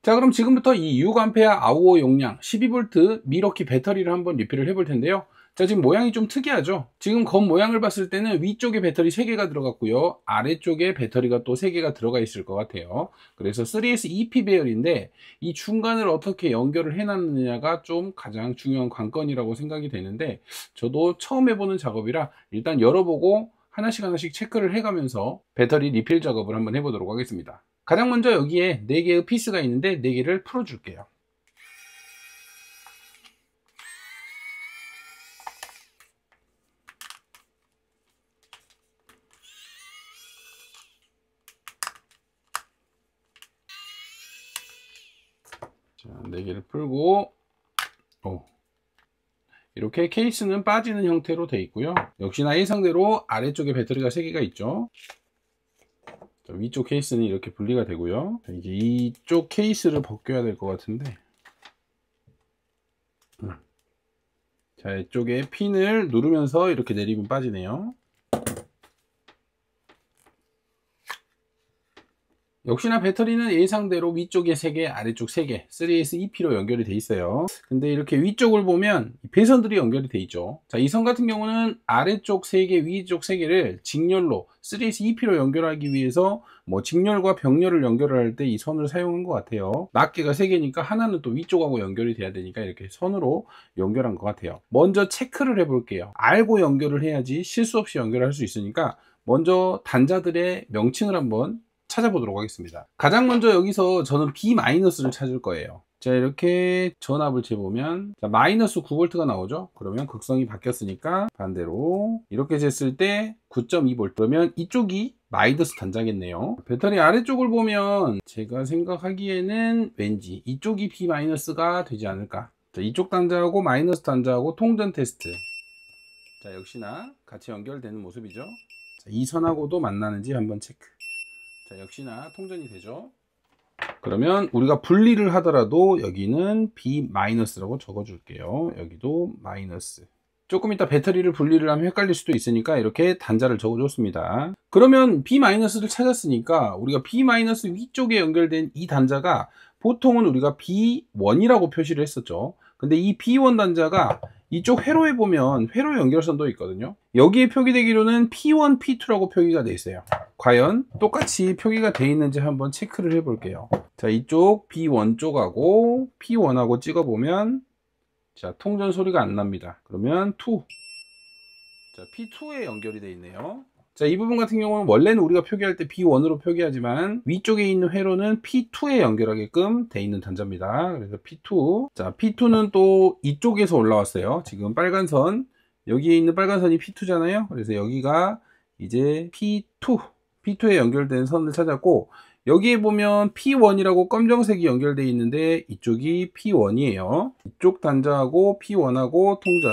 자, 그럼 지금부터 이 6A 아우어 용량 12V 미러키 배터리를 한번 리필을 해볼 텐데요. 자, 지금 모양이 좀 특이하죠? 지금 겉 모양을 봤을 때는 위쪽에 배터리 3개가 들어갔고요, 아래쪽에 배터리가 또 3개가 들어가 있을 것 같아요. 그래서 3S EP 배열인데 이 중간을 어떻게 연결을 해놨느냐가 좀 가장 중요한 관건이라고 생각이 되는데, 저도 처음 해보는 작업이라 일단 열어보고 하나씩 체크를 해가면서 배터리 리필 작업을 한번 해보도록 하겠습니다. 가장 먼저 여기에 4개의 피스가 있는데 4개를 풀어 줄게요. 자, 4개를 풀고, 이렇게 케이스는 빠지는 형태로 되어 있고요. 역시나 예상대로 아래쪽에 배터리가 3개가 있죠. 자, 위쪽 케이스는 이렇게 분리가 되고요. 자, 이제 이쪽 케이스를 벗겨야 될 것 같은데, 자, 이쪽에 핀을 누르면서 이렇게 내리면 빠지네요. 역시나 배터리는 예상대로 위쪽에 3개, 아래쪽 3개, 3S EP로 연결이 돼 있어요. 근데 이렇게 위쪽을 보면 배선들이 연결이 돼 있죠. 자, 이 선 같은 경우는 아래쪽 3개, 위쪽 3개를 직렬로 3S EP로 연결하기 위해서 뭐 직렬과 병렬을 연결할 때 이 선을 사용한 것 같아요. 낱개가 3개니까 하나는 또 위쪽하고 연결이 돼야 되니까 이렇게 선으로 연결한 것 같아요. 먼저 체크를 해 볼게요. 알고 연결을 해야지 실수 없이 연결할 수 있으니까 먼저 단자들의 명칭을 한번 찾아보도록 하겠습니다. 가장 먼저 여기서 저는 B-를 찾을 거예요. 자, 이렇게 전압을 재보면, 자, 마이너스 9V가 나오죠. 그러면 극성이 바뀌었으니까 반대로 이렇게 쟀을 때 9.2V. 그러면 이쪽이 마이너스 단자겠네요. 배터리 아래쪽을 보면 제가 생각하기에는 왠지 이쪽이 B-가 되지 않을까. 자, 이쪽 단자하고 마이너스 단자하고 통전 테스트. 자, 역시나 같이 연결되는 모습이죠. 자, 이 선하고도 만나는지 한번 체크. 자, 역시나 통전이 되죠. 그러면 우리가 분리를 하더라도 여기는 B-라고 적어 줄게요. 여기도 마이너스. 조금 이따 배터리를 분리를 하면 헷갈릴 수도 있으니까 이렇게 단자를 적어 줬습니다. 그러면 B-를 찾았으니까 우리가 B- 위쪽에 연결된 이 단자가 보통은 우리가 B1이라고 표시를 했었죠. 근데 이 B1 단자가 이쪽 회로에 보면 회로 연결선도 있거든요. 여기에 표기되기로는 P1, P2라고 표기가 되어 있어요. 과연 똑같이 표기가 되어 있는지 한번 체크를 해 볼게요. 자, 이쪽 B1 쪽하고 P1하고 찍어 보면, 자, 통전 소리가 안 납니다. 그러면 2. 자, P2에 연결이 되어 있네요. 자, 이 부분 같은 경우는 원래는 우리가 표기할 때 B1으로 표기하지만 위쪽에 있는 회로는 P2에 연결하게끔 되어 있는 단자입니다. 그래서 P2. 자, P2는 또 이쪽에서 올라왔어요. 지금 빨간 선, 여기에 있는 빨간 선이 P2잖아요. 그래서 여기가 이제 P2에 연결된 선을 찾았고, 여기에 보면 P1이라고 검정색이 연결되어 있는데 이쪽이 P1이에요. 이쪽 단자하고 P1하고 통전.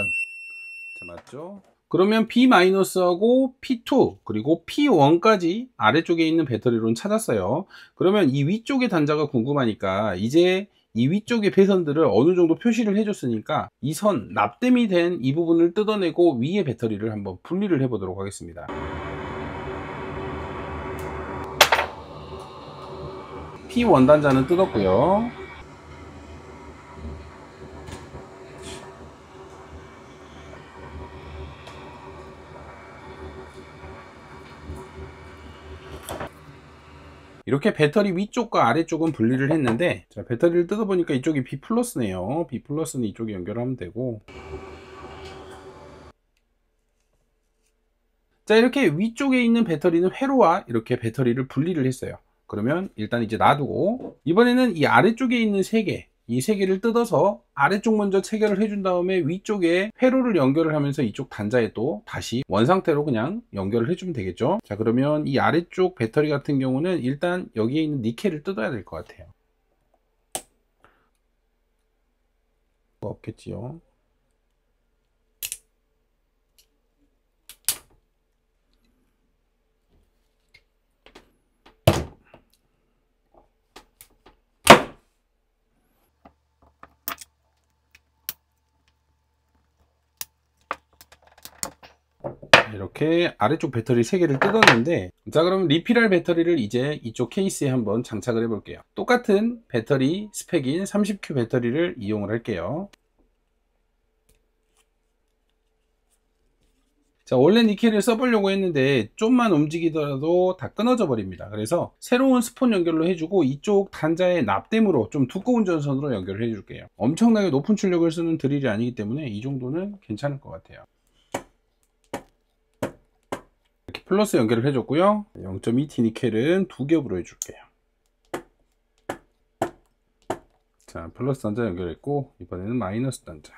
자, 맞죠? 그러면 B-하고 P2 그리고 P1까지 아래쪽에 있는 배터리로는 찾았어요. 그러면 이 위쪽의 단자가 궁금하니까 이제 이 위쪽의 배선들을 어느 정도 표시를 해줬으니까 이 선, 납땜이 된 이 부분을 뜯어내고 위에 배터리를 한번 분리를 해 보도록 하겠습니다. P1 단자는 뜯었고요. 이렇게 배터리 위쪽과 아래쪽은 분리를 했는데, 자, 배터리를 뜯어보니까 이쪽이 B+네요. B+는 이쪽에 연결하면 되고, 자, 이렇게 위쪽에 있는 배터리는 회로와 이렇게 배터리를 분리를 했어요. 그러면 일단 이제 놔두고, 이번에는 이 아래쪽에 있는 3개, 이 3개를 뜯어서 아래쪽 먼저 체결을 해준 다음에 위쪽에 회로를 연결을 하면서 이쪽 단자에 또 다시 원상태로 그냥 연결을 해주면 되겠죠. 자, 그러면 이 아래쪽 배터리 같은 경우는 일단 여기에 있는 니켈을 뜯어야 될 것 같아요. 없겠지요. 이렇게 아래쪽 배터리 3개를 뜯었는데, 자 그럼 리필할 배터리를 이제 이쪽 케이스에 한번 장착을 해 볼게요. 똑같은 배터리 스펙인 30Q 배터리를 이용을 할게요. 자, 원래 니켈을 써보려고 했는데 좀만 움직이더라도 다 끊어져 버립니다. 그래서 새로운 스폰 연결로 해주고 이쪽 단자의 납땜으로 좀 두꺼운 전선으로 연결을 해줄게요. 엄청나게 높은 출력을 쓰는 드릴이 아니기 때문에 이 정도는 괜찮을 것 같아요. 이렇게 플러스 연결을 해줬고요. 0.2T 니켈은 2겹으로 해줄게요. 자, 플러스 단자 연결했고 이번에는 마이너스 단자.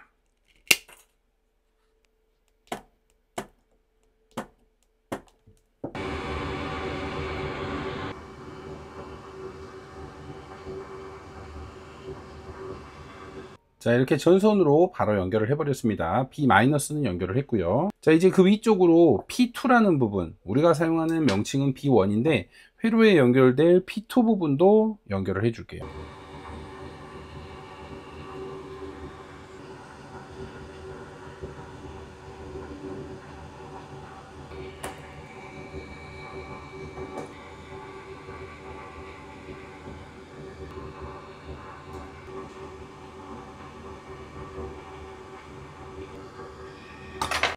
자, 이렇게 전선으로 바로 연결을 해 버렸습니다. B-는 연결을 했고요. 자, 이제 그 위쪽으로 P2라는 부분, 우리가 사용하는 명칭은 B1인데 회로에 연결될 P2 부분도 연결을 해 줄게요.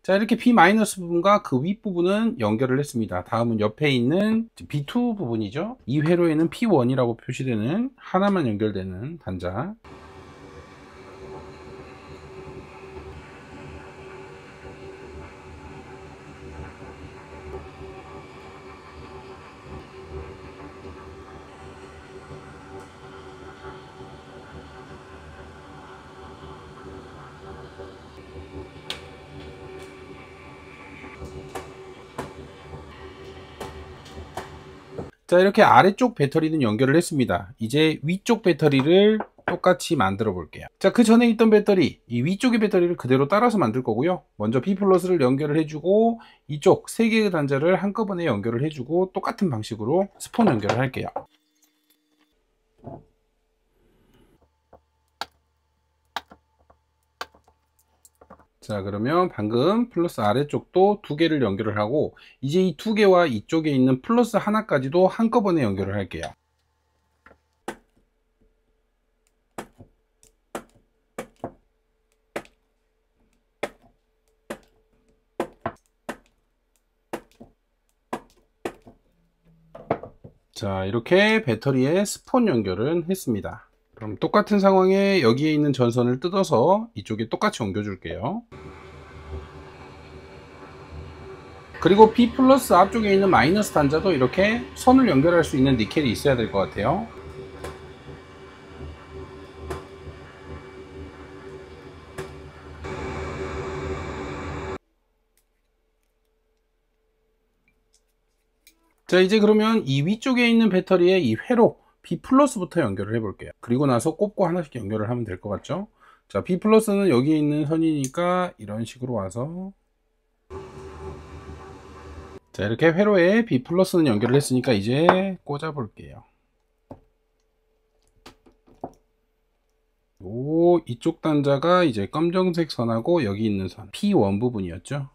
자, 이렇게 B- 부분과 그 윗부분은 연결을 했습니다. 다음은 옆에 있는 B2 부분이죠. 이 회로에는 P1이라고 표시되는 하나만 연결되는 단자. 자, 이렇게 아래쪽 배터리는 연결을 했습니다. 이제 위쪽 배터리를 똑같이 만들어 볼게요. 자, 그 전에 있던 배터리, 이 위쪽의 배터리를 그대로 따라서 만들 거고요. 먼저 B+를 연결을 해주고 이쪽 3개의 단자를 한꺼번에 연결을 해주고 똑같은 방식으로 스폰 연결을 할게요. 자, 그러면 방금 플러스 아래쪽도 2개를 연결을 하고 이제 이 2개와 이쪽에 있는 플러스 하나까지도 한꺼번에 연결을 할게요. 자, 이렇게 배터리에 스폰 연결은 했습니다. 그럼 똑같은 상황에 여기에 있는 전선을 뜯어서 이쪽에 똑같이 옮겨 줄게요. 그리고 B+ 앞쪽에 있는 마이너스 단자도 이렇게 선을 연결할 수 있는 니켈이 있어야 될 것 같아요. 자, 이제 그러면 이 위쪽에 있는 배터리에 이 회로 B+부터 연결을 해 볼게요. 그리고 나서 꼽고 하나씩 연결을 하면 될 것 같죠? 자, B+는 여기에 있는 선이니까 이런 식으로 와서, 자, 이렇게 회로에 B+는 연결을 했으니까 이제 꽂아 볼게요. 이쪽 단자가 이제 검정색 선하고 여기 있는 선 P1 부분이었죠.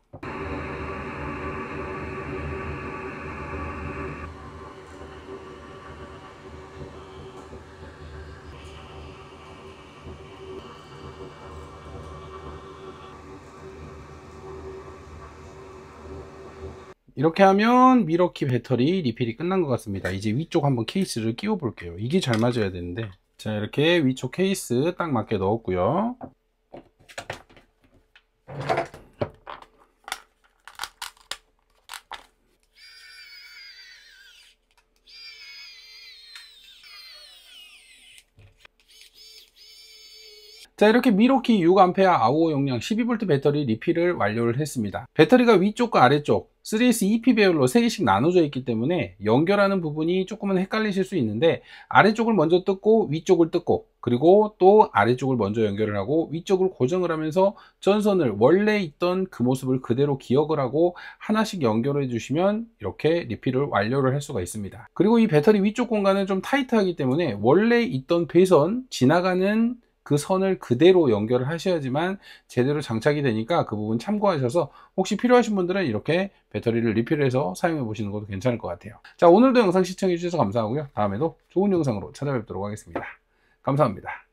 이렇게 하면 미러키 배터리 리필이 끝난 것 같습니다. 이제 위쪽 한번 케이스를 끼워 볼게요. 이게 잘 맞아야 되는데. 자, 이렇게 위쪽 케이스 딱 맞게 넣었고요. 자, 이렇게 미러키 6A 아우어 용량 12V 배터리 리필을 완료를 했습니다. 배터리가 위쪽과 아래쪽 3S EP 배열로 3개씩 나눠져 있기 때문에 연결하는 부분이 조금은 헷갈리실 수 있는데, 아래쪽을 먼저 뜯고 위쪽을 뜯고 그리고 또 아래쪽을 먼저 연결을 하고 위쪽을 고정을 하면서 전선을 원래 있던 그 모습을 그대로 기억을 하고 하나씩 연결해 주시면 이렇게 리필을 완료를 할 수가 있습니다. 그리고 이 배터리 위쪽 공간은 좀 타이트하기 때문에 원래 있던 배선 지나가는 그 선을 그대로 연결을 하셔야지만 제대로 장착이 되니까 그 부분 참고하셔서 혹시 필요하신 분들은 이렇게 배터리를 리필해서 사용해 보시는 것도 괜찮을 것 같아요. 자, 오늘도 영상 시청해 주셔서 감사하고요. 다음에도 좋은 영상으로 찾아뵙도록 하겠습니다. 감사합니다.